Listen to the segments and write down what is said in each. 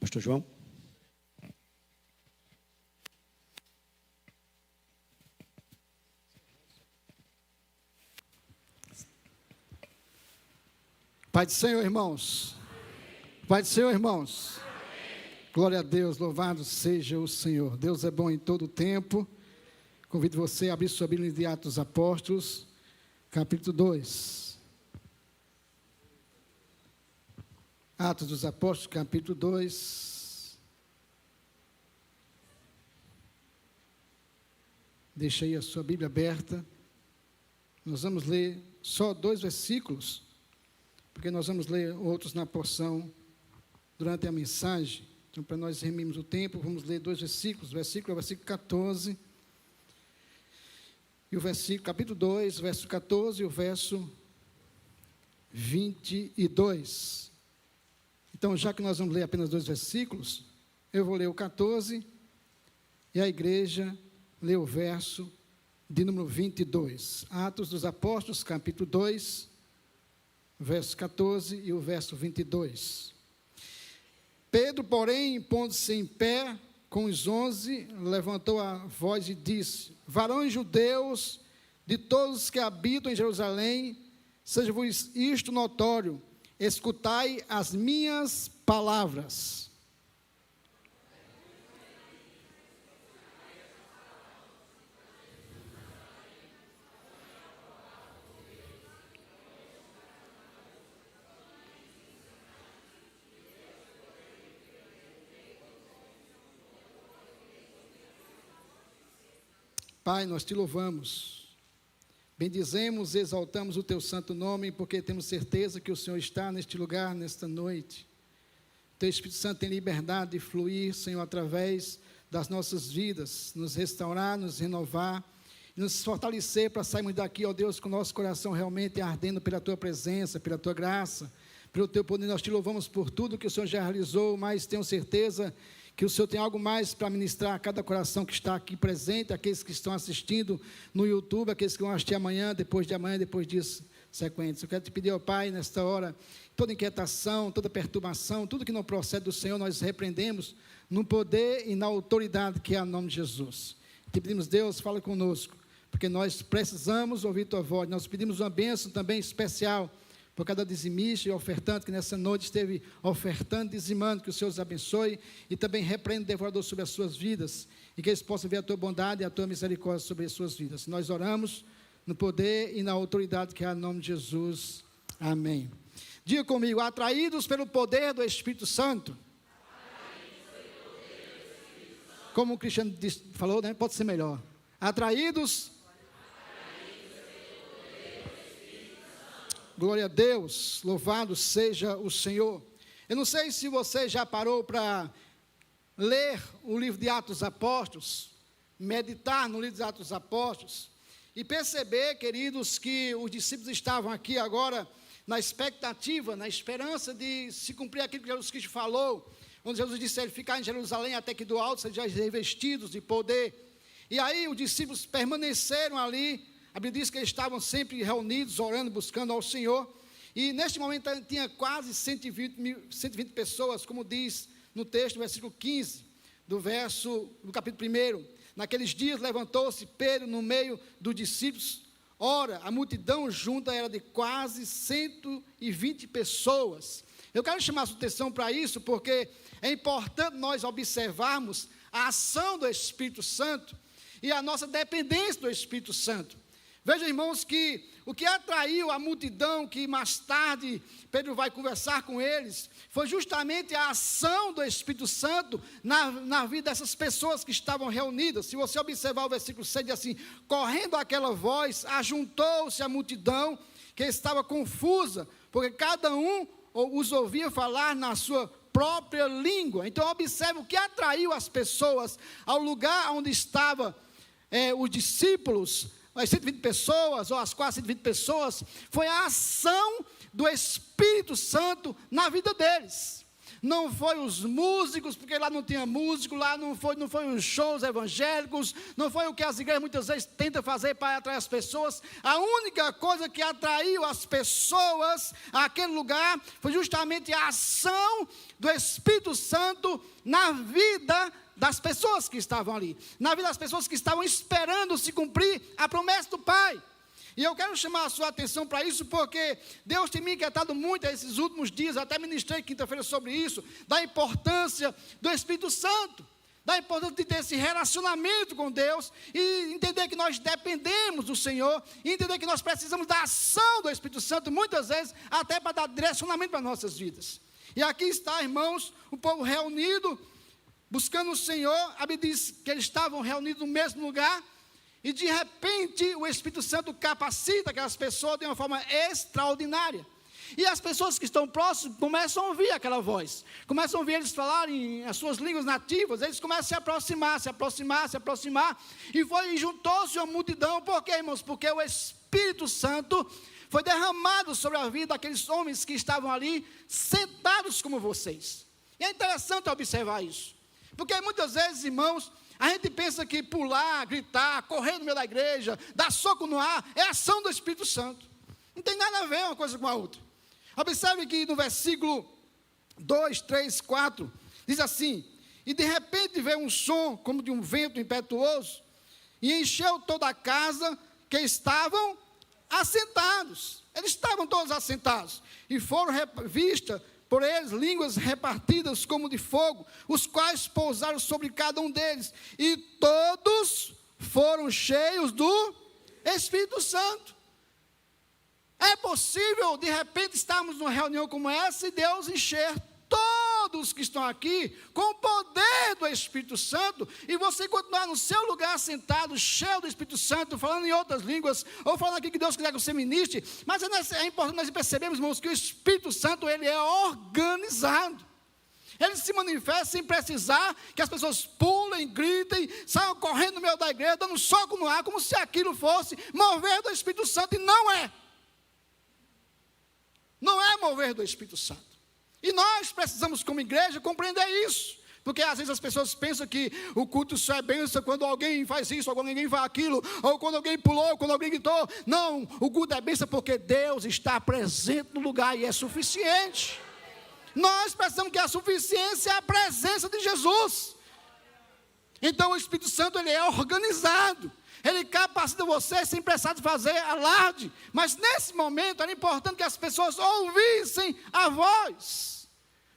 Pastor João. Pai do Senhor, irmãos. Amém. Pai do Senhor, irmãos. Amém. Glória a Deus, louvado seja o Senhor. Deus é bom em todo o tempo. Convido você a abrir sua Bíblia de Atos dos Apóstolos, capítulo 2. Atos dos Apóstolos, capítulo 2. Deixa aí a sua Bíblia aberta. Nós vamos ler só 2 versículos, porque nós vamos ler outros na porção durante a mensagem. Então, para nós remirmos o tempo, vamos ler 2 versículos. O versículo é o versículo 14. E o versículo, capítulo 2, verso 14 e o verso 22. Então, já que nós vamos ler apenas 2 versículos, eu vou ler o 14 e a igreja lê o verso de número 22. Atos dos Apóstolos, capítulo 2, verso 14 e o verso 22. Pedro, porém, pondo-se em pé com os 11, levantou a voz e disse: varões judeus, de todos os que habitam em Jerusalém, seja-vos isto notório, escutai as minhas palavras. Pai, nós te louvamos, bendizemos e exaltamos o teu santo nome, porque temos certeza que o Senhor está neste lugar, nesta noite. Teu Espírito Santo tem liberdade de fluir, Senhor, através das nossas vidas, nos restaurar, nos renovar, nos fortalecer para sairmos daqui, ó Deus, com o nosso coração realmente ardendo pela tua presença, pela tua graça, pelo teu poder. Nós te louvamos por tudo que o Senhor já realizou, mas tenho certeza que o Senhor tem algo mais para ministrar a cada coração que está aqui presente, aqueles que estão assistindo no YouTube, aqueles que vão assistir amanhã, depois disso sequentes. Eu quero te pedir, ó Pai, nesta hora, toda inquietação, toda perturbação, tudo que não procede do Senhor, nós repreendemos no poder e na autoridade que é o nome de Jesus. Te pedimos, Deus, fala conosco, porque nós precisamos ouvir tua voz. Nós pedimos uma bênção também especial por cada dizimista e ofertante que nessa noite esteve ofertando, dizimando, que o Senhor os abençoe e também repreenda o devorador sobre as suas vidas e que eles possam ver a tua bondade e a tua misericórdia sobre as suas vidas. Nós oramos no poder e na autoridade que é o nome de Jesus. Amém. Diga comigo: atraídos pelo poder do Espírito Santo. Como o Cristiano falou, né? Pode ser melhor. Atraídos. Glória a Deus, louvado seja o Senhor. Eu não sei se você já parou para ler o livro de Atos dos Apóstolos, meditar no livro de Atos dos Apóstolos, e perceber, queridos, que os discípulos estavam aqui agora na expectativa, na esperança de se cumprir aquilo que Jesus Cristo falou, onde Jesus disse: ele ficar em Jerusalém até que do alto sejam revestidos de poder. E aí os discípulos permaneceram ali. A Bíblia diz que eles estavam sempre reunidos, orando, buscando ao Senhor. E neste momento tinha quase 120 pessoas, como diz no texto, no versículo 15, do capítulo 1. Naqueles dias levantou-se Pedro no meio dos discípulos. Ora, a multidão junta era de quase 120 pessoas. Eu quero chamar a sua atenção para isso, porque é importante nós observarmos a ação do Espírito Santo e a nossa dependência do Espírito Santo. Vejam, irmãos, que o que atraiu a multidão, que mais tarde Pedro vai conversar com eles, foi justamente a ação do Espírito Santo na vida dessas pessoas que estavam reunidas. Se você observar o versículo 6, diz assim: correndo aquela voz, ajuntou-se a multidão, que estava confusa, porque cada um os ouvia falar na sua própria língua. Então observe o que atraiu as pessoas ao lugar onde estavam os discípulos, as 120 pessoas, ou as quase 120 pessoas, foi a ação do Espírito Santo na vida deles. não foi os músicos, porque lá não tinha músico, lá não foi os shows evangélicos, não foi o que as igrejas muitas vezes tentam fazer para atrair as pessoas. A única coisa que atraiu as pessoas àquele lugar foi justamente a ação do Espírito Santo na vida das pessoas que estavam ali, na vida das pessoas que estavam esperando se cumprir a promessa do Pai. E eu quero chamar a sua atenção para isso, porque Deus tem me inquietado muito esses últimos dias, até ministrei quinta-feira sobre isso, da importância do Espírito Santo, da importância de ter esse relacionamento com Deus, e entender que nós dependemos do Senhor, e entender que nós precisamos da ação do Espírito Santo, muitas vezes, até para dar direcionamento para as nossas vidas. E aqui está, irmãos, o povo reunido, buscando o Senhor. A Bíblia diz que eles estavam reunidos no mesmo lugar, e de repente o Espírito Santo capacita aquelas pessoas de uma forma extraordinária. E as pessoas que estão próximas começam a ouvir aquela voz, começam a ouvir eles falarem as suas línguas nativas, eles começam a se aproximar, e juntou-se uma multidão. Por quê, irmãos? Porque o Espírito Santo foi derramado sobre a vida daqueles homens que estavam ali, sentados como vocês. E é interessante observar isso, porque muitas vezes, irmãos, a gente pensa que pular, gritar, correr no meio da igreja, dar soco no ar, é ação do Espírito Santo. Não tem nada a ver uma coisa com a outra. Observe que no versículo 2, 3, 4, diz assim: e de repente veio um som como de um vento impetuoso, e encheu toda a casa, que estavam assentados. Eles estavam todos assentados, e foram vistas por eles línguas repartidas como de fogo, os quais pousaram sobre cada um deles, e todos foram cheios do Espírito Santo. É possível, de repente, estarmos numa reunião como essa e Deus encher todos que estão aqui com o poder do Espírito Santo, e você continuar no seu lugar sentado, cheio do Espírito Santo, falando em outras línguas, ou falando aqui que Deus quiser que você ministre. Mas é importante nós percebermos, irmãos, que o Espírito Santo, ele é organizado. Ele se manifesta sem precisar que as pessoas pulem, gritem, saiam correndo no meio da igreja, dando soco no ar, como se aquilo fosse mover do Espírito Santo, e não é. Não é mover do Espírito Santo. E nós precisamos, como igreja, compreender isso. Porque às vezes as pessoas pensam que o culto só é bênção quando alguém faz isso, ou quando alguém faz aquilo, ou quando alguém pulou, quando alguém gritou. Não, o culto é bênção porque Deus está presente no lugar e é suficiente. Nós precisamos que a suficiência é a presença de Jesus. Então o Espírito Santo, ele é organizado. Ele capacita você sem precisar de fazer alarde. Mas nesse momento era importante que as pessoas ouvissem a voz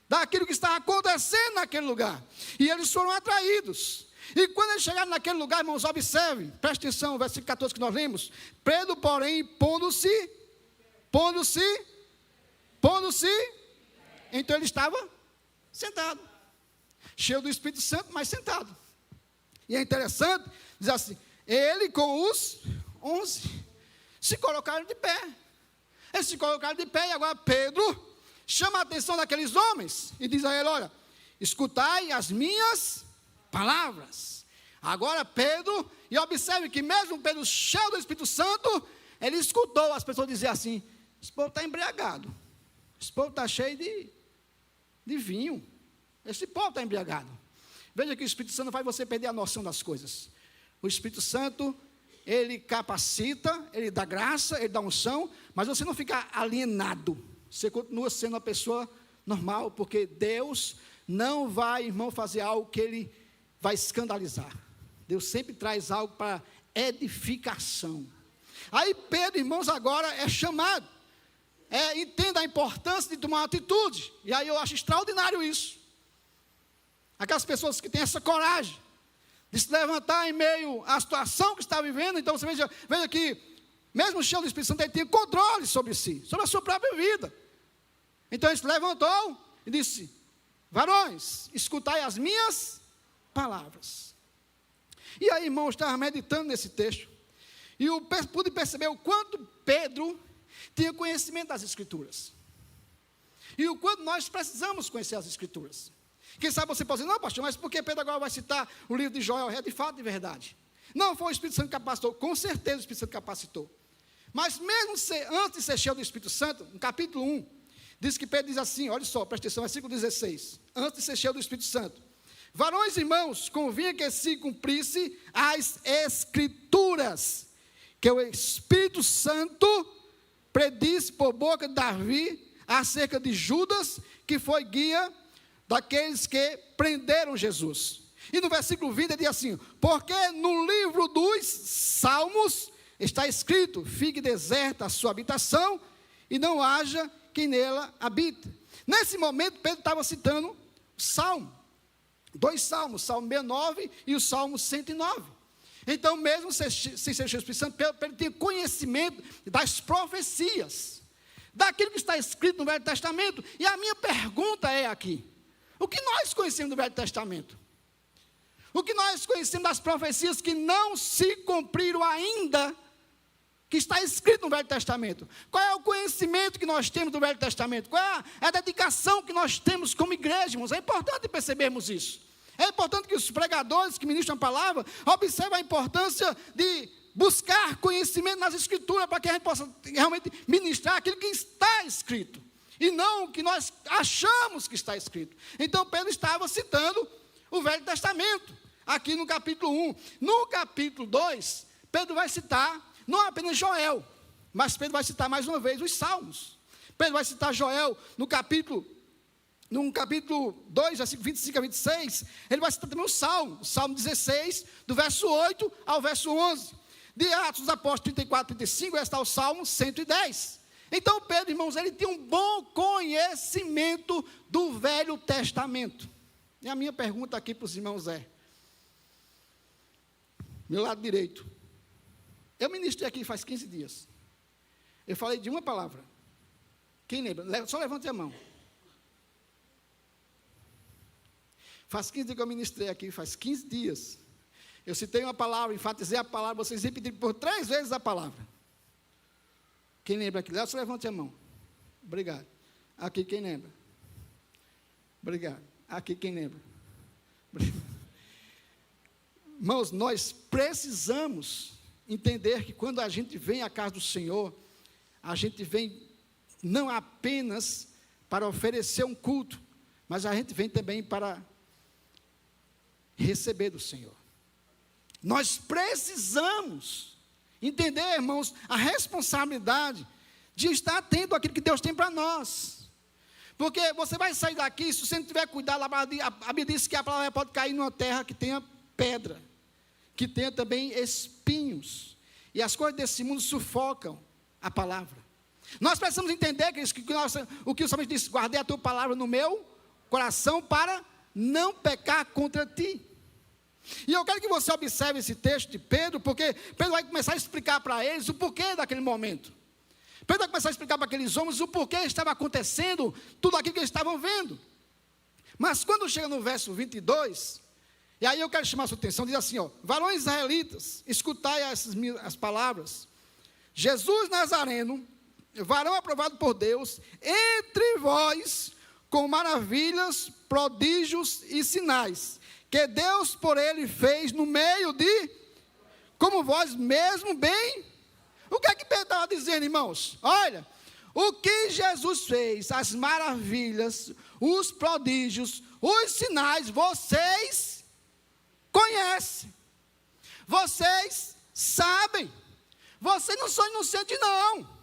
daquilo que estava acontecendo naquele lugar. E eles foram atraídos. E quando eles chegaram naquele lugar, irmãos, observe, preste atenção, versículo 14 que nós lemos. Pedro, porém, pondo-se, então ele estava sentado, cheio do Espírito Santo, mas sentado. E é interessante, diz assim, ele com os 11 se colocaram de pé. Eles se colocaram de pé, e agora Pedro chama a atenção daqueles homens e diz a ele: olha, escutai as minhas palavras. Agora Pedro, e observe que mesmo Pedro cheio do Espírito Santo, ele escutou as pessoas dizer assim: esse povo está embriagado, esse povo está cheio de vinho, esse povo está embriagado. Veja que o Espírito Santo faz você perder a noção das coisas. O Espírito Santo, ele capacita, ele dá graça, ele dá unção, mas você não fica alienado, você continua sendo uma pessoa normal, porque Deus não vai, irmão, fazer algo que ele vai escandalizar. Deus sempre traz algo para edificação. Aí Pedro, irmãos, agora é chamado, entenda a importância de tomar uma atitude, e aí eu acho extraordinário isso. Aquelas pessoas que têm essa coragem de se levantar em meio à situação que está vivendo. Então você veja que, mesmo cheio do Espírito Santo, ele tinha controle sobre si, sobre a sua própria vida. Então ele se levantou e disse: varões, escutai as minhas palavras. E aí, irmão, eu estava meditando nesse texto, e eu pude perceber o quanto Pedro tinha conhecimento das Escrituras, e o quanto nós precisamos conhecer as Escrituras. Quem sabe você pode dizer: não, pastor, mas por que Pedro agora vai citar o livro de Joel? É de fato, de verdade. Não foi o Espírito Santo que capacitou, com certeza o Espírito Santo capacitou. Mas mesmo antes de ser cheio do Espírito Santo, no capítulo 1 diz que Pedro diz assim, olha só, presta atenção, versículo 16, antes de ser cheio do Espírito Santo. Varões, irmãos, convinha que se cumprisse as Escrituras, que o Espírito Santo predisse por boca de Davi acerca de Judas, que foi guia daqueles que prenderam Jesus. E no versículo 20 ele diz assim, porque no livro dos Salmos está escrito, fique deserta a sua habitação, e não haja quem nela habita. Nesse momento Pedro estava citando o Salmo, 2 salmos, Salmo 69 e o Salmo 109. Então, mesmo sem ser o Espírito Santo, Pedro tinha conhecimento das profecias, daquilo que está escrito no Velho Testamento. E a minha pergunta é aqui, o que nós conhecemos do Velho Testamento? O que nós conhecemos das profecias que não se cumpriram ainda, que está escrito no Velho Testamento? Qual é o conhecimento que nós temos do Velho Testamento? Qual é a dedicação que nós temos como igreja, irmãos? É importante percebermos isso. É importante que os pregadores que ministram a palavra observem a importância de buscar conhecimento nas Escrituras, para que a gente possa realmente ministrar aquilo que está escrito, e não o que nós achamos que está escrito. Então Pedro estava citando o Velho Testamento, aqui no capítulo 1. No capítulo 2, Pedro vai citar não apenas Joel, mas Pedro vai citar mais uma vez os Salmos. Pedro vai citar Joel no capítulo 2, versículo 25 a 26, ele vai citar também o Salmo 16, do verso 8 ao verso 11. De Atos dos Apóstolos 34, 35, está o Salmo 110. Então Pedro, irmãos, ele tinha um bom conhecimento do Velho Testamento. E a minha pergunta aqui para os irmãos é, meu lado direito, eu ministrei aqui faz 15 dias, eu falei de uma palavra, quem lembra? Só levante a mão. Faz 15 dias que eu ministrei aqui, faz 15 dias. Eu citei uma palavra, enfatizei a palavra, vocês repetiram por 3 vezes a palavra. Quem lembra aqui? Só levante a mão. Obrigado. Aqui quem lembra? Obrigado. Aqui quem lembra? Irmãos, nós precisamos entender que quando a gente vem à casa do Senhor, a gente vem não apenas para oferecer um culto, mas a gente vem também para receber do Senhor. Nós precisamos entender, irmãos, a responsabilidade de estar atento àquilo que Deus tem para nós. Porque você vai sair daqui, se você não tiver cuidado, a Bíblia diz que a palavra pode cair numa terra que tenha pedra, que tenha também espinhos, e as coisas desse mundo sufocam a palavra. Nós precisamos entender que o que o salmista disse, guardei a tua palavra no meu coração para não pecar contra ti. E eu quero que você observe esse texto de Pedro, porque Pedro vai começar a explicar para eles o porquê daquele momento. Pedro vai começar a explicar para aqueles homens o porquê estava acontecendo tudo aquilo que eles estavam vendo. Mas quando chega no verso 22, e aí eu quero chamar a sua atenção, diz assim, varões israelitas, escutai as palavras, Jesus Nazareno, varão aprovado por Deus, entre vós, com maravilhas, prodígios e sinais, que Deus por ele fez no meio de, como vós mesmo bem. O que é que Pedro estava dizendo, irmãos? Olha, o que Jesus fez, as maravilhas, os prodígios, os sinais, vocês conhecem, vocês sabem, vocês não são inocentes não.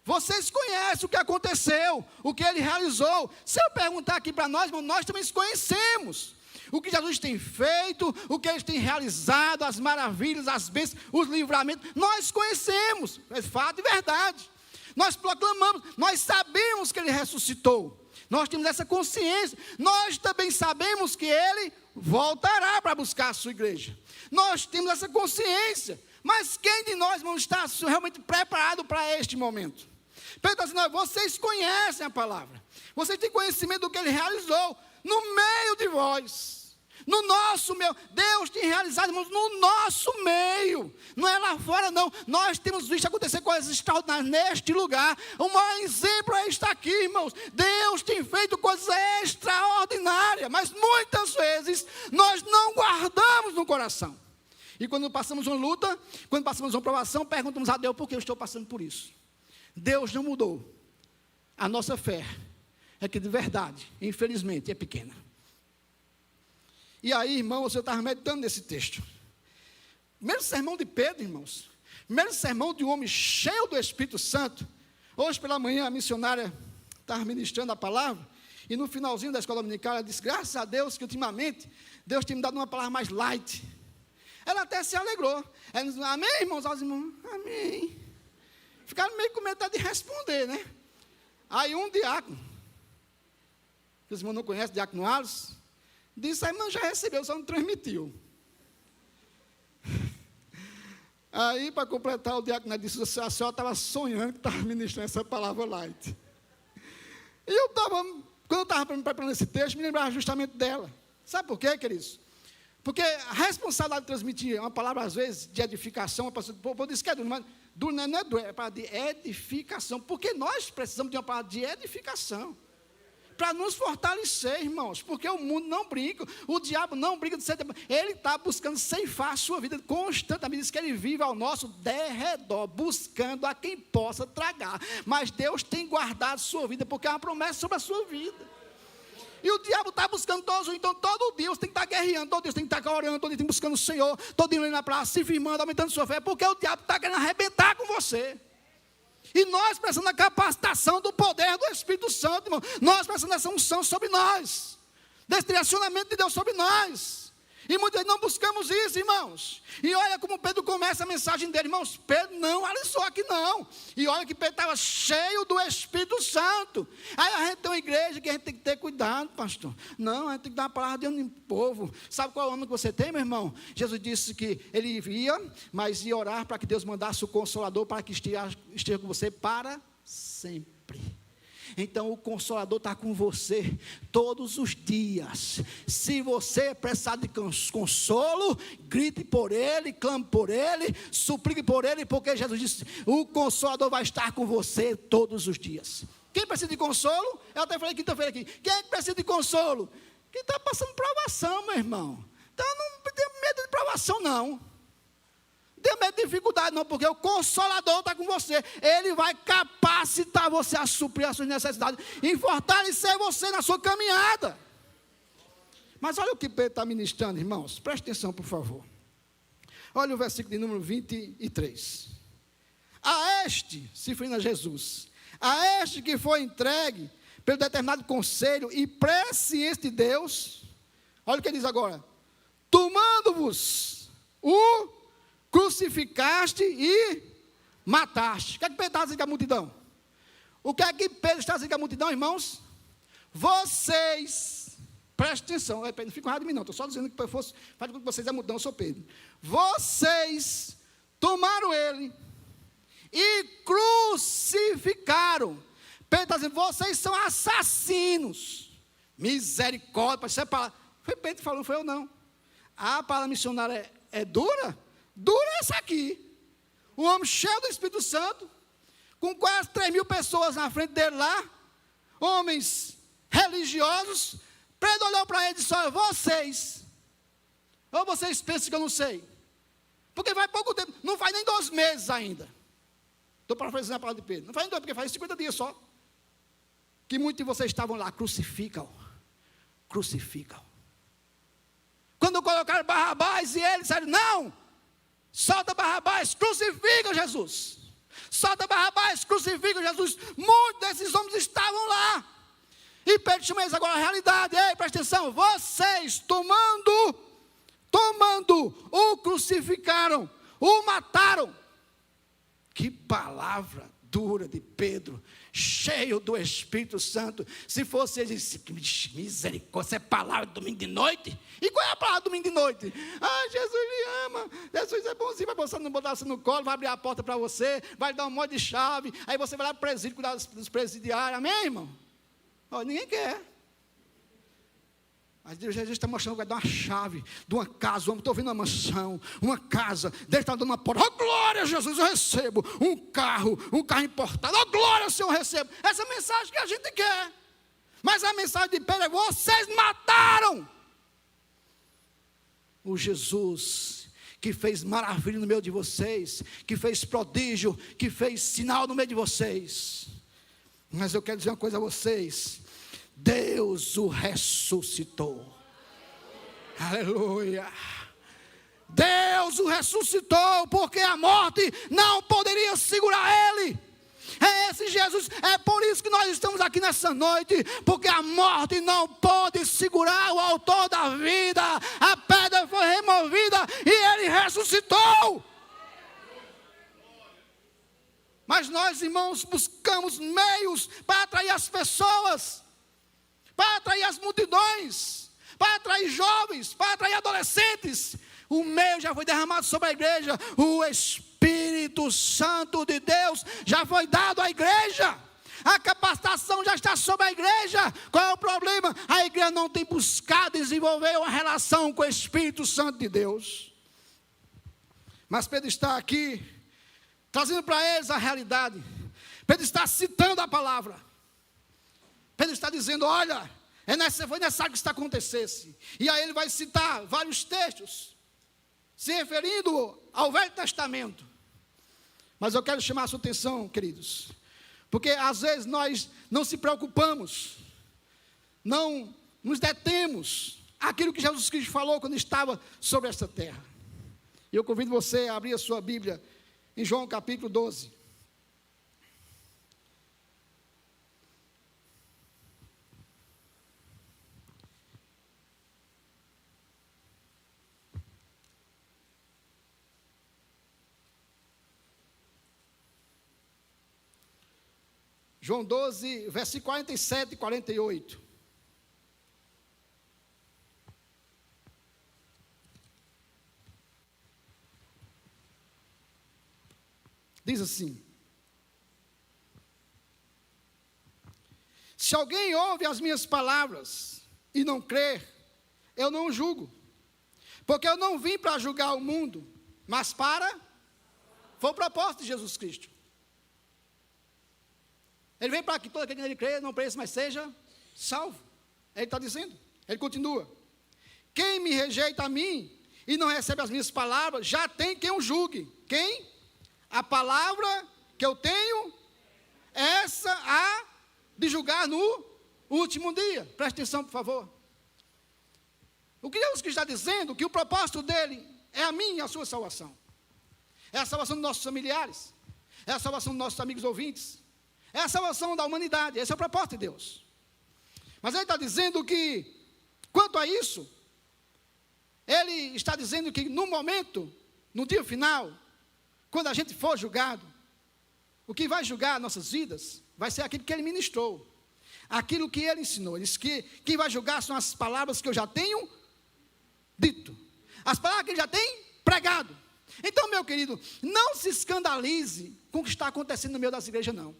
Vocês conhecem o que aconteceu, o que ele realizou. Se eu perguntar aqui para nós, nós também conhecemos o que Jesus tem feito, o que ele tem realizado, as maravilhas, as bênçãos, os livramentos. Nós conhecemos, é fato e verdade. Nós proclamamos, nós sabemos que ele ressuscitou. Nós temos essa consciência. Nós também sabemos que ele voltará para buscar a sua igreja. Nós temos essa consciência. Mas quem de nós não está realmente preparado para este momento? Pedro está dizendo, vocês conhecem a palavra, vocês têm conhecimento do que ele realizou no meio de vós, no nosso meio. Deus tem realizado, irmãos, no nosso meio, não é lá fora não. Nós temos visto acontecer coisas extraordinárias neste lugar. O maior exemplo é estar aqui, irmãos. Deus tem feito coisas extraordinárias, mas muitas vezes nós não guardamos no coração. E quando passamos uma luta, quando passamos uma provação, perguntamos a Deus, por que eu estou passando por isso? Deus não mudou. A nossa fé é que de verdade, infelizmente, é pequena. E aí, irmãos, eu estava meditando nesse texto. Primeiro sermão de Pedro, irmãos. Primeiro sermão de um homem cheio do Espírito Santo. Hoje pela manhã a missionária estava ministrando a palavra. E no finalzinho da escola dominical ela disse, graças a Deus que ultimamente Deus tem me dado uma palavra mais light. Ela até se alegrou. Ela disse, amém, irmãos? Os irmãos, amém. Ficaram meio com medo de responder, né? Aí um diácono, que os irmãos não conhecem, diácono Alisson, disse, a irmã já recebeu, só não transmitiu. Aí, para completar, o diácono disse, a senhora estava sonhando que estava ministrando essa palavra light. E eu estava, quando eu estava preparando esse texto, me lembrava justamente dela. Sabe por quê, queridos? Porque a responsabilidade de transmitir uma palavra, às vezes, de edificação, o povo diz que é duro, mas duro não é duro, é palavra de edificação. Porque nós precisamos de uma palavra de edificação. Para nos fortalecer, irmãos, porque o mundo não brinca, o diabo não brinca de ser, ele está buscando ceifar a sua vida constantemente, diz que ele vive ao nosso derredor, buscando a quem possa tragar, mas Deus tem guardado a sua vida, porque é uma promessa sobre a sua vida, e o diabo está buscando todos, então todo dia você tem que estar guerreando, todo dia você tem que estar orando, todo dia tem que estar buscando o Senhor, todo dia indo na praça, se firmando, aumentando sua fé, porque o diabo está querendo arrebentar com você. E nós precisamos da capacitação do poder do Espírito Santo, irmão. Nós precisamos dessa unção sobre nós. Desse direcionamento de Deus sobre nós. E muitas vezes não buscamos isso, irmãos. E olha como Pedro começa a mensagem dele. Irmãos, Pedro não alisou aqui não. E olha que Pedro estava cheio do Espírito Santo. Aí a gente tem uma igreja que a gente tem que ter cuidado, pastor. Não, a gente tem que dar uma palavra de ânimo ao povo. Sabe qual é o nome que você tem, meu irmão? Jesus disse que ele ia, mas ia orar para que Deus mandasse o Consolador para que esteja com você para sempre. Então o Consolador está com você todos os dias. Se você precisar de consolo, grite por Ele, clame por Ele, suplique por Ele, porque Jesus disse, o Consolador vai estar com você todos os dias. Quem precisa de consolo? Eu até falei quinta-feira aqui, quem é que precisa de consolo? Quem está passando provação, meu irmão. Então não tenha medo de provação não. Não tenha medo de dificuldade não, porque o Consolador está com você. Ele vai capacitar você a suprir as suas necessidades e fortalecer você na sua caminhada. Mas olha o que Pedro está ministrando, irmãos. Preste atenção, por favor. Olha o versículo de número 23. A este, se referindo a Jesus, a este que foi entregue pelo determinado conselho e presciência de Deus, olha o que ele diz agora, tomando-vos o crucificaste e mataste. O que é que Pedro está dizendo com a multidão? O que é que Pedro está dizendo com a multidão, irmãos? Vocês, preste atenção, não fica errado de mim não, estou só dizendo que fosse, faz com que vocês é multidão, eu sou Pedro. Vocês tomaram ele e crucificaram. Pedro está dizendo, vocês são assassinos. Misericórdia, isso é palavra. Foi Pedro que falou, não foi eu não. A palavra missionária é dura? Dura essa aqui. Um homem cheio do Espírito Santo, com quase 3.000 pessoas na frente dele lá, homens religiosos. Pedro olhou para ele e disse, olha, vocês, ou vocês pensam que eu não sei? Porque vai pouco tempo, não faz nem 2 meses ainda. Estou parafraseando a palavra de Pedro. Não faz nem 2, porque faz 50 dias só. Que muitos de vocês estavam lá, crucificam. Quando colocaram Barrabás e ele disseram, não, solta Barrabás, crucifica Jesus. Solta Barrabás, crucifica Jesus. Muitos desses homens estavam lá. E Pedro chama eles agora a realidade. Ei, presta atenção, vocês tomando, o crucificaram, o mataram. Que palavra dura de Pedro, cheio do Espírito Santo. Se fosse ele, misericórdia, essa é palavra de domingo de noite? E qual é a palavra de domingo de noite? Ah, Jesus lhe ama, Jesus é bonzinho, vai botar você no colo, vai abrir a porta para você, vai dar um monte de chave, aí você vai lá para o presídio, cuidar dos presidiários, amém, irmão? Oh, ninguém quer. Mas Jesus está mostrando que vai dar uma chave de uma casa. Estou vendo uma mansão, uma casa. Deus está dando uma porta. Oh, glória, Jesus, eu recebo um carro importado. Oh, glória, Senhor, eu recebo. Essa é a mensagem que a gente quer. Mas a mensagem de Pedro é: vocês mataram o Jesus que fez maravilha no meio de vocês, que fez prodígio, que fez sinal no meio de vocês. Mas eu quero dizer uma coisa a vocês: Deus o ressuscitou. Aleluia. Deus o ressuscitou, porque a morte não poderia segurar ele. É esse Jesus, é por isso que nós estamos aqui nessa noite, porque a morte não pode segurar o autor da vida. A pedra foi removida e ele ressuscitou. Mas nós, irmãos, buscamos meios para atrair as pessoas, para atrair as multidões, para atrair jovens, para atrair adolescentes. O meio já foi derramado sobre a igreja. O Espírito Santo de Deus já foi dado à igreja. A capacitação já está sobre a igreja. Qual é o problema? A igreja não tem buscado desenvolver uma relação com o Espírito Santo de Deus. Mas Pedro está aqui trazendo para eles a realidade. Pedro está citando a palavra. Pedro está dizendo: olha, foi necessário que isso acontecesse. E aí ele vai citar vários textos, se referindo ao Velho Testamento. Mas eu quero chamar a sua atenção, queridos, porque às vezes nós não se preocupamos, não nos detemos aquilo que Jesus Cristo falou quando estava sobre esta terra. E eu convido você a abrir a sua Bíblia em João capítulo 12. João 12, versículo 47 e 48. Diz assim: se alguém ouve as minhas palavras e não crer, eu não julgo, porque eu não vim para julgar o mundo, mas foi o propósito de Jesus Cristo. Ele veio para que todo aquele que nele crê, não pereça, mas seja salvo. Ele está dizendo, ele continua: quem me rejeita a mim e não recebe as minhas palavras, já tem quem o julgue. Quem? A palavra que eu tenho, essa há de julgar no último dia. Preste atenção, por favor. O que Deus está dizendo? Que o propósito dele é a minha e a sua salvação. É a salvação dos nossos familiares, é a salvação dos nossos amigos ouvintes, é a salvação da humanidade. Esse é o propósito de Deus. Mas ele está dizendo que, quanto a isso, ele está dizendo que no momento, no dia final, quando a gente for julgado, o que vai julgar nossas vidas vai ser aquilo que ele ministrou, aquilo que ele ensinou. Ele disse que quem vai julgar são as palavras que eu já tenho dito, as palavras que ele já tem pregado. Então, meu querido, não se escandalize com o que está acontecendo no meio das igrejas, não.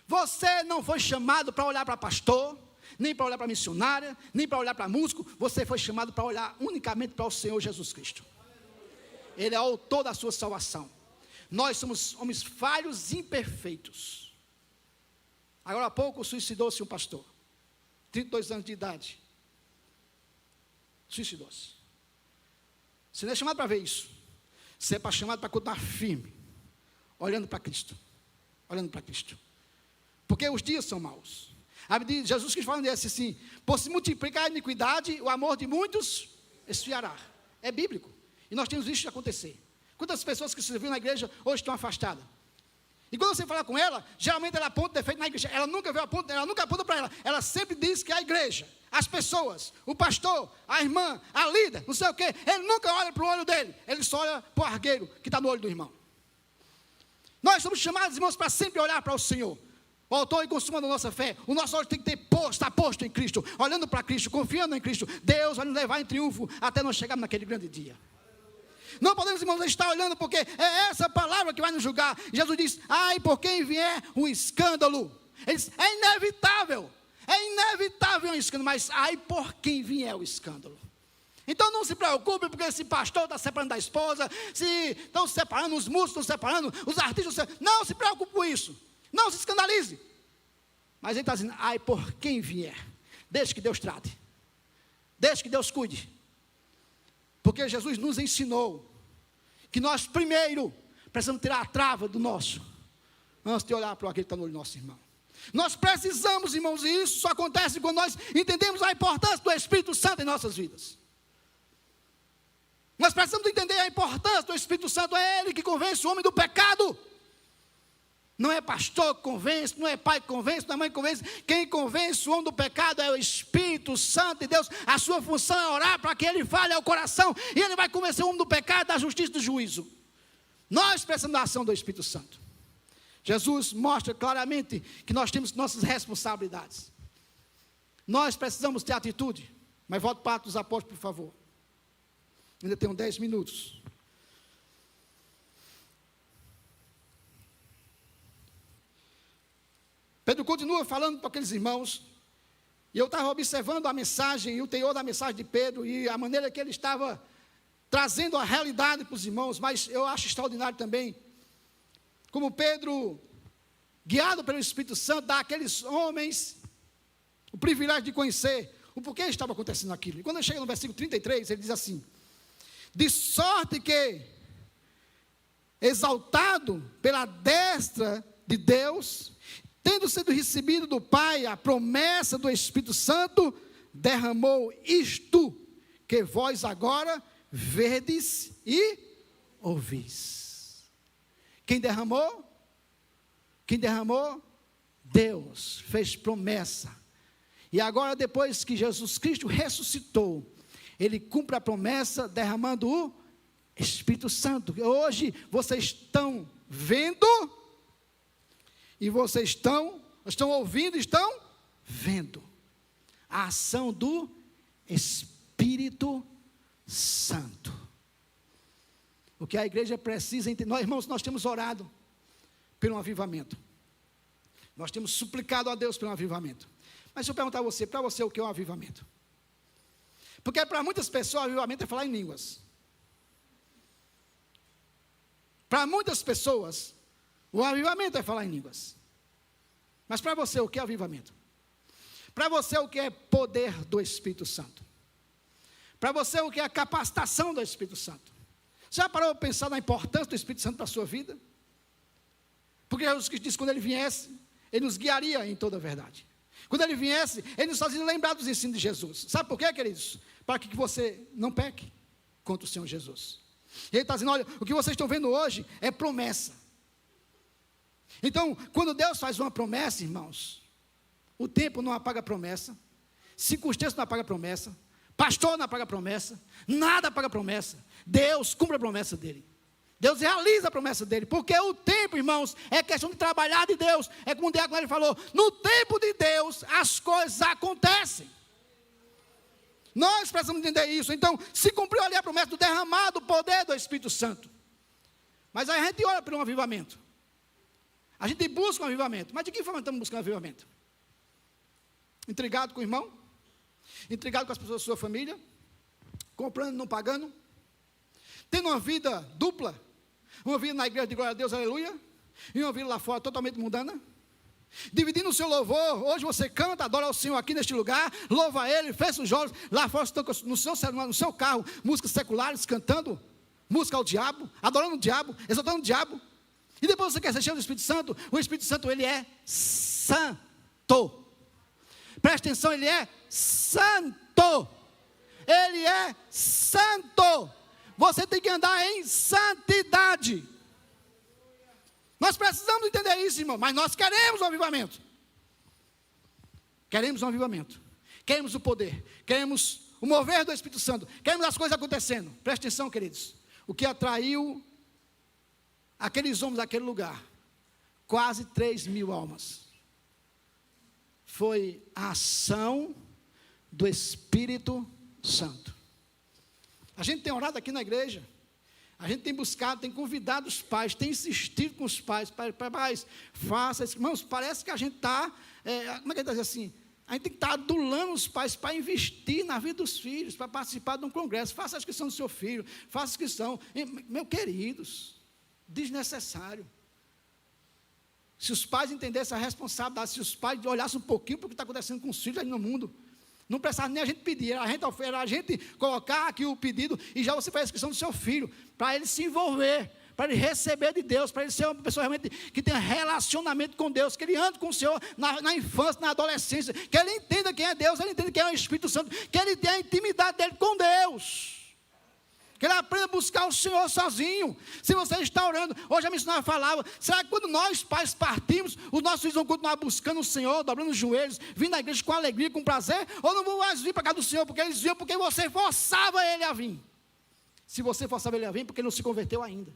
Você não foi chamado para olhar para pastor, nem para olhar para missionária, nem para olhar para músico. Você foi chamado para olhar unicamente para o Senhor Jesus Cristo. Ele é o autor da sua salvação. Nós somos homens falhos e imperfeitos. Agora há pouco suicidou-se um pastor, 32 anos de idade. Suicidou-se. Você não é chamado para ver isso. Você é chamado para continuar firme, olhando para Cristo. Olhando para Cristo. Porque os dias são maus. Jesus Cristo falando assim: por se multiplicar a iniquidade, o amor de muitos esfriará. É bíblico. E nós temos visto isso acontecer. Quantas pessoas que serviram na igreja hoje estão afastadas? E quando você fala com ela, geralmente ela aponta defeito na igreja. Ela nunca aponta para ela. Ela sempre diz que é a igreja, as pessoas, o pastor, a irmã, a líder, não sei o quê. Ele nunca olha para o olho dele. Ele só olha para o argueiro que está no olho do irmão. Nós somos chamados, irmãos, para sempre olhar para o Senhor, o autor e consumador da nossa fé. O nosso olho tem que estar posto em Cristo, olhando para Cristo, confiando em Cristo. Deus vai nos levar em triunfo até nós chegarmos naquele grande dia. Não podemos, irmãos, estar olhando, porque é essa palavra que vai nos julgar. Jesus diz: ai, por quem vier um escândalo. Ele diz: é inevitável um escândalo, mas ai, por quem vier o escândalo. Então não se preocupe, porque esse pastor está separando da esposa, se estão separando, os músicos estão separando, os artistas estão separando. Não se preocupe com isso. Não se escandalize. Mas ele está dizendo: ai, por quem vier. Deixe que Deus trate. Deixe que Deus cuide. Porque Jesus nos ensinou que nós primeiro precisamos tirar a trava do nosso, antes de olhar para aquele que está no olho do nosso irmão. Nós precisamos, irmãos, e isso só acontece quando nós entendemos a importância do Espírito Santo em nossas vidas. Nós precisamos entender a importância do Espírito Santo. É Ele que convence o homem do pecado. Não é pastor que convence, não é pai que convence, não é mãe que convence. Quem convence o homem do pecado é o Espírito Santo de Deus. A sua função é orar para que ele fale ao coração. E ele vai convencer o homem do pecado, da justiça e do juízo. Nós precisamos da ação do Espírito Santo. Jesus mostra claramente que nós temos nossas responsabilidades. Nós precisamos ter atitude. Mas volte para Atos dos Apóstolos, por favor. Ainda tenho 10 minutos. Pedro continua falando para aqueles irmãos, e eu estava observando a mensagem, e o teor da mensagem de Pedro, e a maneira que ele estava trazendo a realidade para os irmãos, mas eu acho extraordinário também, como Pedro, guiado pelo Espírito Santo, dá àqueles homens o privilégio de conhecer o porquê estava acontecendo aquilo. E quando ele chega no versículo 33, ele diz assim: de sorte que, exaltado pela destra de Deus, tendo sido recebido do Pai a promessa do Espírito Santo, derramou isto que vós agora vedes e ouvis. Quem derramou? Quem derramou? Deus fez promessa. E agora, depois que Jesus Cristo ressuscitou, Ele cumpre a promessa derramando o Espírito Santo. Hoje vocês estão vendo, e vocês estão ouvindo, estão vendo a ação do Espírito Santo. O que a igreja precisa entender, nós, irmãos, nós temos orado pelo avivamento. Nós temos suplicado a Deus pelo avivamento. Mas se eu perguntar a você, para você o que é um avivamento? Porque para muitas pessoas o avivamento é falar em línguas. Para muitas pessoas o avivamento é falar em línguas. Mas para você o que é avivamento? Para você o que é poder do Espírito Santo? Para você o que é a capacitação do Espírito Santo? Você já parou para pensar na importância do Espírito Santo para a sua vida? Porque Jesus Cristo disse que quando Ele viesse, Ele nos guiaria em toda a verdade. Quando Ele viesse, Ele nos fazia lembrar dos ensinos de Jesus. Sabe por quê, queridos? Para que você não peque contra o Senhor Jesus. E Ele está dizendo, olha, o que vocês estão vendo hoje é promessa. Então, quando Deus faz uma promessa, irmãos, o tempo não apaga a promessa, circunstância não apaga a promessa, pastor não apaga a promessa, nada apaga a promessa. Deus cumpre a promessa dEle. Deus realiza a promessa dEle, porque o tempo, irmãos, é questão de trabalhar de Deus. É como o diácono ele falou, no tempo de Deus as coisas acontecem. Nós precisamos entender isso. Então, se cumpriu ali a promessa do derramado poder do Espírito Santo. Mas aí a gente olha para um avivamento. A gente busca um avivamento. Mas de que forma estamos buscando avivamento? Intrigado com o irmão? Intrigado com as pessoas da sua família? Comprando e não pagando? Tendo uma vida dupla? Uma vida na igreja de glória a Deus, aleluia, e uma vida lá fora totalmente mundana? Dividindo o seu louvor. Hoje você canta, adora ao Senhor aqui neste lugar, louva a Ele, fecha os olhos. Lá fora estão no seu celular, no seu carro, músicas seculares, cantando música ao diabo, adorando o diabo, exaltando o diabo. E depois você quer ser cheio do Espírito Santo. O Espírito Santo, Ele é santo. Presta atenção, Ele é santo. Ele é santo. Você tem que andar em santidade. Nós precisamos entender isso, irmão. Mas nós queremos um avivamento. Queremos um avivamento. Queremos o poder. Queremos o mover do Espírito Santo. Queremos as coisas acontecendo. Presta atenção, queridos. O que atraiu aqueles homens daquele lugar, quase 3.000 almas, foi a ação do Espírito Santo. A gente tem orado aqui na igreja, a gente tem buscado, tem convidado os pais, tem insistido com os pais, pais, faça isso. Irmãos, parece que a gente está, como é que ele está dizendo assim, a gente tem que estar adulando os pais para investir na vida dos filhos, para participar de um congresso. Faça a inscrição do seu filho, faça a inscrição. Meus queridos, desnecessário. Se os pais entendessem a responsabilidade, se os pais olhassem um pouquinho para o que está acontecendo com os filhos aí no mundo, não precisava nem a gente pedir, era a gente colocar aqui o pedido e já você faz a inscrição do seu filho, para ele se envolver, para ele receber de Deus, para ele ser uma pessoa realmente que tenha relacionamento com Deus, que ele ande com o Senhor na infância, na adolescência, que ele entenda quem é Deus, ele entenda quem é o Espírito Santo, que ele tenha a intimidade dele com Deus. Que ele aprenda a buscar o Senhor sozinho. Se você está orando, hoje a missionária falava, será que quando nós pais partimos, os nossos filhos vão continuar buscando o Senhor, dobrando os joelhos, vindo à igreja com alegria, com prazer, ou não vão mais vir para cá do Senhor, porque eles vinham porque você forçava ele a vir. Se você forçava ele a vir, porque ele não se converteu ainda.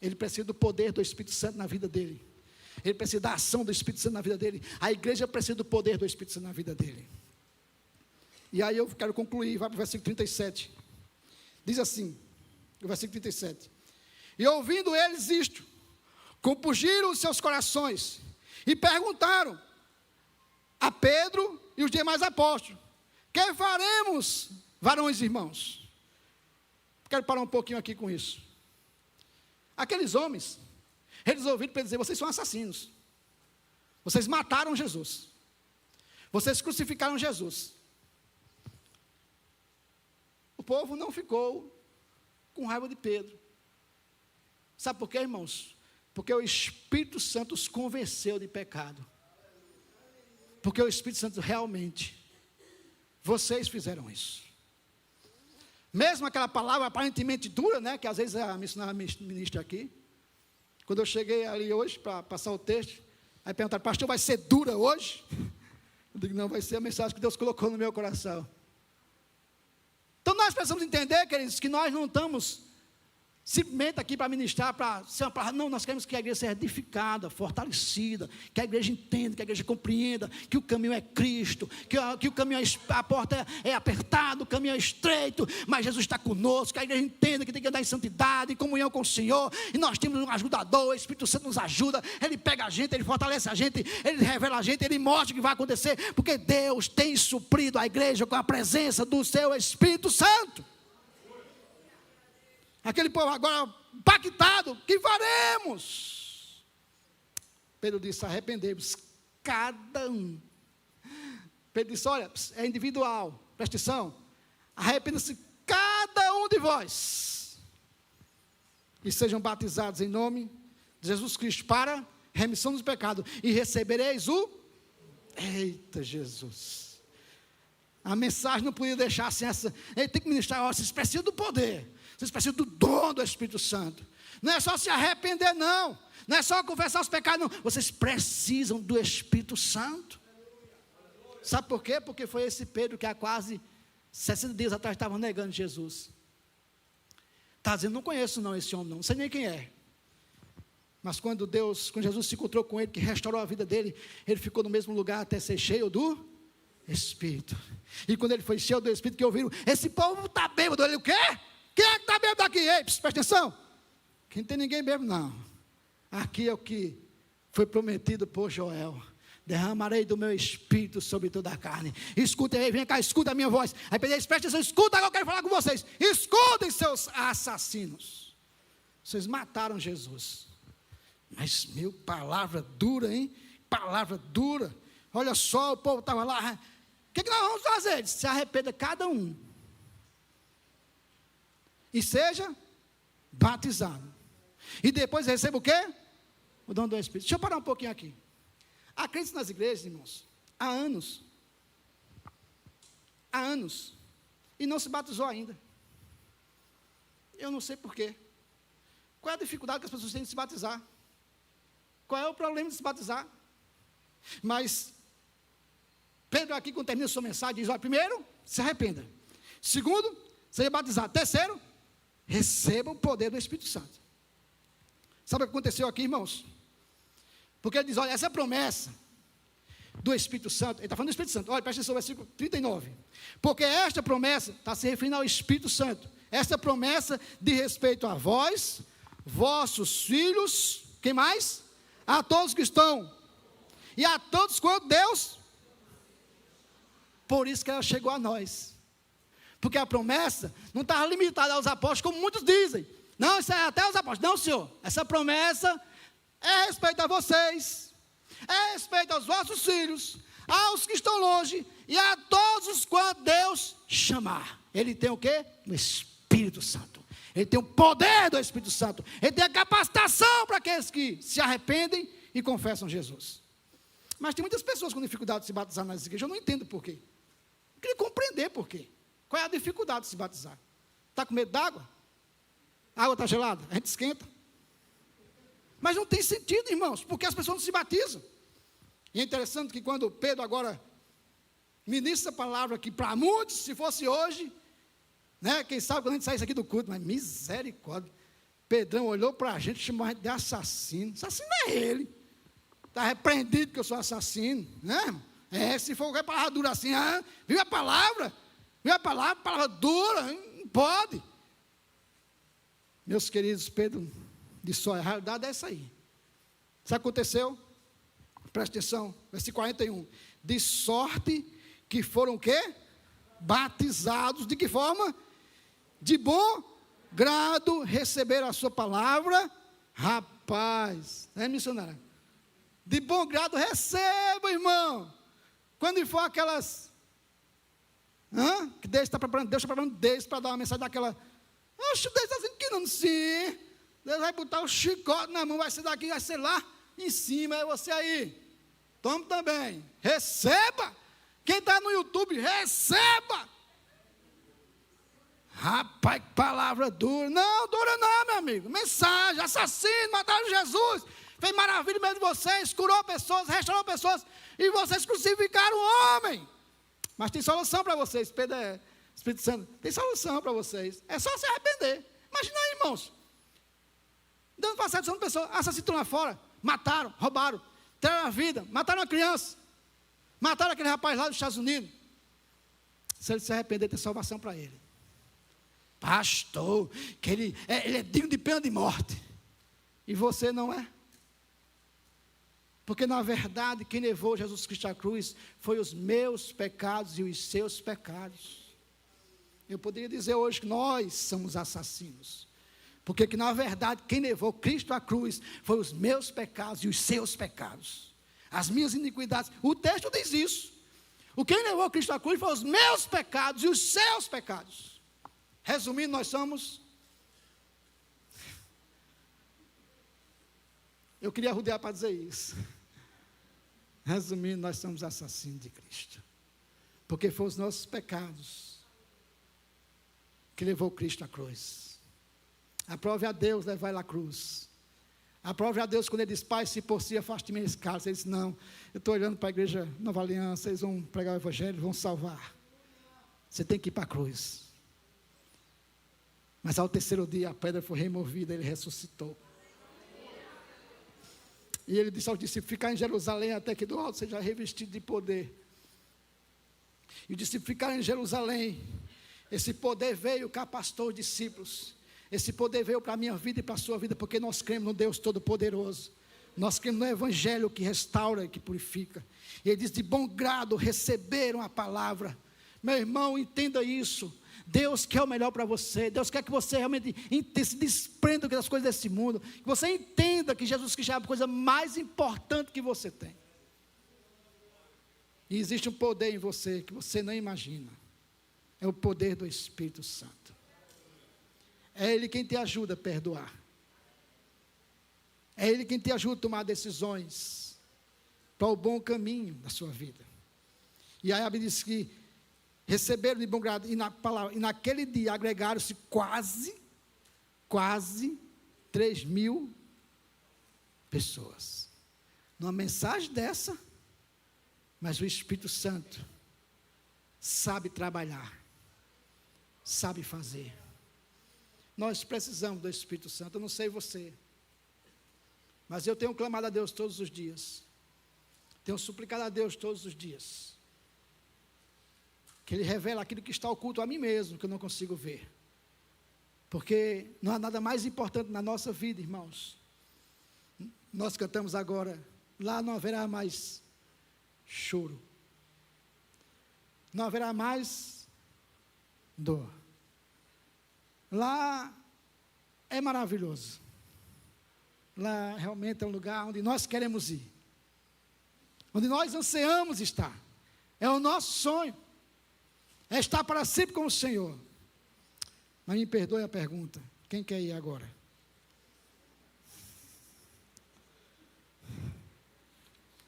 Ele precisa do poder do Espírito Santo na vida dele. Ele precisa da ação do Espírito Santo na vida dele. A igreja precisa do poder do Espírito Santo na vida dele. E aí eu quero concluir, vai para o versículo 37. Diz assim, o versículo 37. E ouvindo eles isto, compungiram os seus corações e perguntaram a Pedro e os demais apóstolos: que faremos, varões e irmãos? Quero parar um pouquinho aqui com isso. Aqueles homens, eles ouviram para dizer: vocês são assassinos. Vocês mataram Jesus. Vocês crucificaram Jesus. O povo não ficou com raiva de Pedro. Sabe por quê, irmãos? Porque o Espírito Santo os convenceu de pecado. Porque o Espírito Santo realmente, vocês fizeram isso. Mesmo aquela palavra aparentemente dura, né, que às vezes a missionária ministra aqui. Quando eu cheguei ali hoje para passar o texto, aí perguntaram: pastor, vai ser dura hoje? Eu digo: não, vai ser a mensagem que Deus colocou no meu coração. Então nós precisamos entender, queridos, que nós não estamos simplesmente aqui para ministrar, para ser uma palavra. Não, nós queremos que a igreja seja edificada, fortalecida, que a igreja entenda, que a igreja compreenda que o caminho é Cristo, que o caminho a porta é apertada, o caminho é estreito, mas Jesus está conosco, que a igreja entenda que tem que andar em santidade, em comunhão com o Senhor, e nós temos um ajudador, o Espírito Santo nos ajuda, Ele pega a gente, Ele fortalece a gente, Ele revela a gente, Ele mostra o que vai acontecer, porque Deus tem suprido a igreja com a presença do seu Espírito Santo. Aquele povo agora impactado: que faremos? Pedro disse: arrependemos, cada um. Pedro disse: olha, é individual, presta atenção, arrependa-se cada um de vós, e sejam batizados em nome de Jesus Cristo, para remissão dos pecados, e recebereis o... Eita Jesus, a mensagem não podia deixar assim, ele tem que ministrar: ó, vocês precisam do poder, vocês precisam do dom do Espírito Santo. Não é só se arrepender, não. Não é só confessar os pecados, não. Vocês precisam do Espírito Santo. Sabe por quê? Porque foi esse Pedro que há quase 60 dias atrás estava negando Jesus. Está dizendo: não conheço não esse homem, não sei nem quem é. Mas quando Jesus se encontrou com ele, que restaurou a vida dele, ele ficou no mesmo lugar até ser cheio do Espírito. E quando ele foi cheio do Espírito, que ouviram: esse povo está bêbado. Ele: o quê? Quem é que está bêbado aqui? Ei, presta atenção. Aqui não tem ninguém bêbado, não. Aqui é o que foi prometido por Joel: derramarei do meu Espírito sobre toda a carne. Escuta aí, vem cá, escuta a minha voz. Aí Pedro: presta atenção, escuta, agora eu quero falar com vocês. Escutem, seus assassinos. Vocês mataram Jesus. Mas, meu, palavra dura, hein? Palavra dura. Olha só, o povo estava lá. O que nós vamos fazer? Ele disse: se arrependa cada um, e seja batizado, e depois receba o quê? O dom do Espírito. Deixa eu parar um pouquinho aqui. Há crentes nas igrejas, irmãos, há anos, e não se batizou ainda. Eu não sei porquê. Qual é a dificuldade que as pessoas têm de se batizar? Qual é o problema de se batizar? Mas Pedro aqui, quando termina a sua mensagem, diz: olha, primeiro, se arrependa. Segundo, seja batizado. Terceiro, receba o poder do Espírito Santo. Sabe o que aconteceu aqui, irmãos? Porque ele diz: olha, essa promessa do Espírito Santo, ele está falando do Espírito Santo, olha, presta atenção, versículo 39. Porque esta promessa está se referindo ao Espírito Santo. Esta promessa de respeito a vós, vossos filhos, quem mais? A todos que estão, e a todos quanto Deus. Por isso que ela chegou a nós. Porque a promessa não estava limitada aos apóstolos, como muitos dizem. Não, isso é até os apóstolos. Não, Senhor, essa promessa é a respeito a vocês, é a respeito aos vossos filhos, aos que estão longe, e a todos os quantos Deus chamar. Ele tem o quê? O Espírito Santo. Ele tem o poder do Espírito Santo. Ele tem a capacitação para aqueles que se arrependem e confessam Jesus. Mas tem muitas pessoas com dificuldade de se batizar nas igrejas. Eu não entendo por quê. Eu queria compreender por quê. Qual é a dificuldade de se batizar? Está com medo d'água? A água está gelada? A gente esquenta. Mas não tem sentido, irmãos, porque as pessoas não se batizam. E é interessante que quando Pedro agora ministra a palavra aqui para muitos, se fosse hoje, né, quem sabe quando a gente saísse aqui do culto, mas misericórdia, Pedrão olhou para a gente e chamou a gente de assassino. Assassino é ele. Está repreendido que eu sou assassino, né? Se for qualquer palavra dura assim, viu a palavra? Viu a palavra dura, não pode. Meus queridos, Pedro disse, a realidade é essa aí. Sabe o que aconteceu? Presta atenção, versículo 41. De sorte que foram o quê? Batizados, de que forma? De bom grado receberam a sua palavra. Rapaz, missionário? De bom grado receba, irmão. Quando for aquelas, que Deus está preparando Deus para dar uma mensagem daquela, oxe, Deus está dizendo que não, sim. Deus vai botar o chicote na mão, vai ser daqui, vai ser lá em cima, é você aí. Tome também, receba. Quem está no YouTube, receba. Rapaz, que palavra dura. Não, dura não, meu amigo. Mensagem, assassino, mataram Jesus. Fez maravilha no meio de vocês, curou pessoas, restaurou pessoas. E vocês crucificaram o homem. Mas tem solução para vocês, Pedro Espírito Santo. Tem solução para vocês. É só se arrepender. Imagina aí, irmãos. Dando passado, são pessoas, assassinaram lá fora. Mataram, roubaram, tiraram a vida, mataram uma criança. Mataram aquele rapaz lá dos Estados Unidos. Se ele se arrepender, tem salvação para ele. Pastor, que ele é digno de pena de morte. E você não é? Porque na verdade quem levou Jesus Cristo à cruz foi os meus pecados e os seus pecados. Eu poderia dizer hoje que nós somos assassinos. Porque que na verdade quem levou Cristo à cruz foi os meus pecados e os seus pecados. As minhas iniquidades. O texto diz isso. O quem levou Cristo à cruz foi os meus pecados e os seus pecados. Resumindo, nós somos... Eu queria rodear para dizer isso. Resumindo, nós somos assassinos de Cristo. Porque foram os nossos pecados que levou Cristo à cruz. Aprove a Deus levar ele à cruz. Aprove a Deus quando ele diz, Pai, se por si afaste-me esse cálice. Ele disse, não, eu estou olhando para a igreja Nova Aliança, eles vão pregar o evangelho, vão salvar. Você tem que ir para a cruz. Mas ao terceiro dia a pedra foi removida, ele ressuscitou. E ele disse aos discípulos, ficar em Jerusalém até que do alto seja revestido de poder. E os discípulos ficaram em Jerusalém. Esse poder veio, capacitou os discípulos. Esse poder veio para a minha vida e para a sua vida, porque nós cremos no Deus Todo-Poderoso. Nós cremos no Evangelho que restaura e que purifica. E ele diz, de bom grado receberam a palavra. Meu irmão, entenda isso. Deus quer o melhor para você. Deus quer que você realmente se desprenda das coisas desse mundo. Que você entenda que Jesus Cristo é a coisa mais importante que você tem. E existe um poder em você que você não imagina. É o poder do Espírito Santo. É Ele quem te ajuda a perdoar. É Ele quem te ajuda a tomar decisões para o bom caminho da sua vida. E aí a Bíblia diz que receberam de bom grado, e naquele dia agregaram-se quase 3.000 pessoas. Numa mensagem dessa, mas o Espírito Santo sabe trabalhar, sabe fazer. Nós precisamos do Espírito Santo, eu não sei você, mas eu tenho clamado a Deus todos os dias, tenho suplicado a Deus todos os dias, que Ele revela aquilo que está oculto a mim mesmo, que eu não consigo ver. Porque não há nada mais importante na nossa vida, irmãos. Nós cantamos agora, lá não haverá mais choro. Não haverá mais dor. Lá é maravilhoso. Lá realmente é um lugar onde nós queremos ir. Onde nós ansiamos estar. É o nosso sonho. É estar para sempre com o Senhor. Mas me perdoe a pergunta. Quem quer ir agora?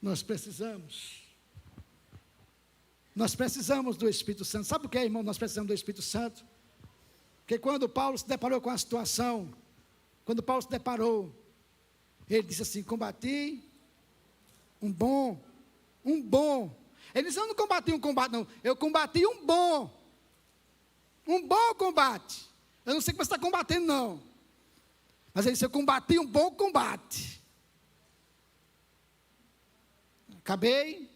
Nós precisamos do Espírito Santo. Sabe o que é, irmão? Nós precisamos do Espírito Santo. Porque quando Paulo se deparou com a situação, ele disse assim: combati um bom. Ele disse: eu não combati um combate, não. Eu combati um bom combate. Eu não sei o que você está combatendo, não. Mas ele disse: eu combati um bom combate. Acabei,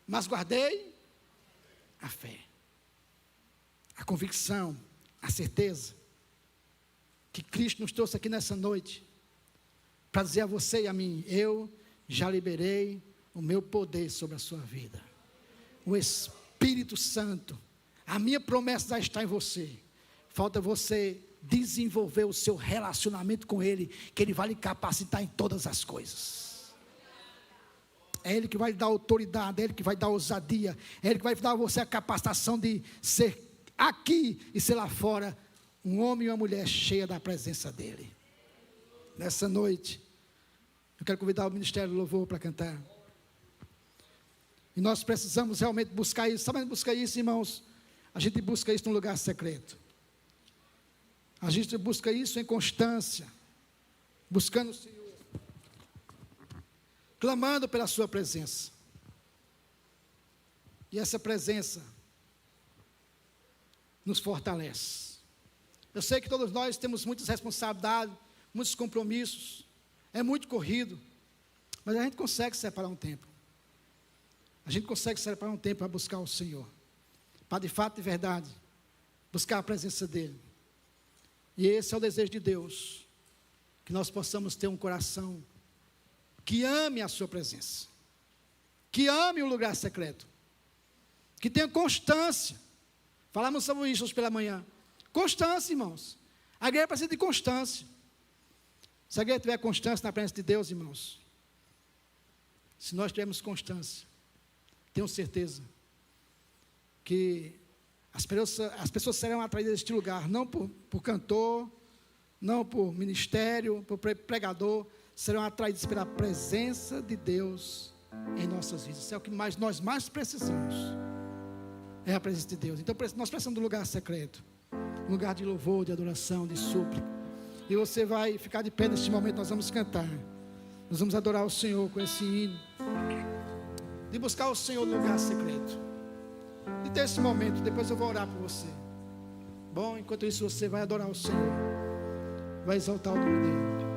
mas guardei a fé, a convicção, a certeza que Cristo nos trouxe aqui nessa noite para dizer a você e a mim: eu já liberei o meu poder sobre a sua vida. O Espírito Santo, a minha promessa já está em você. Falta você desenvolver o seu relacionamento com Ele, que Ele vai lhe capacitar em todas as coisas. É Ele que vai dar autoridade, é Ele que vai dar ousadia, é Ele que vai dar a você a capacitação de ser aqui e ser lá fora um homem e uma mulher cheia da presença dEle. Nessa noite, eu quero convidar o Ministério do Louvor para cantar. E nós precisamos realmente buscar isso. Sabe onde busca isso, irmãos? A gente busca isso num lugar secreto. A gente busca isso em constância, buscando o Senhor, clamando pela sua presença. E essa presença nos fortalece. Eu sei que todos nós temos muitas responsabilidades, muitos compromissos, é muito corrido, mas a gente consegue separar um tempo. A gente consegue separar um tempo para buscar o Senhor, para de fato e verdade buscar a presença dEle. E esse é o desejo de Deus, que nós possamos ter um coração que ame a sua presença, que ame o lugar secreto, que tenha constância. Falamos sobre isso hoje pela manhã. Constância, irmãos. A igreja precisa de constância. Se a igreja tiver constância na presença de Deus, irmãos, se nós tivermos constância, tenho certeza que as pessoas serão atraídas a este lugar, não por cantor, não por ministério, por pregador, serão atraídos pela presença de Deus em nossas vidas. Isso é o que nós mais precisamos, é a presença de Deus. Então nós precisamos de um lugar secreto, um lugar de louvor, de adoração, de súplica. E você vai ficar de pé neste momento, nós vamos cantar, nós vamos adorar o Senhor com esse hino, de buscar o Senhor no lugar secreto, de ter esse momento. Depois eu vou orar por você. Bom, enquanto isso você vai adorar o Senhor, vai exaltar o nome dEle.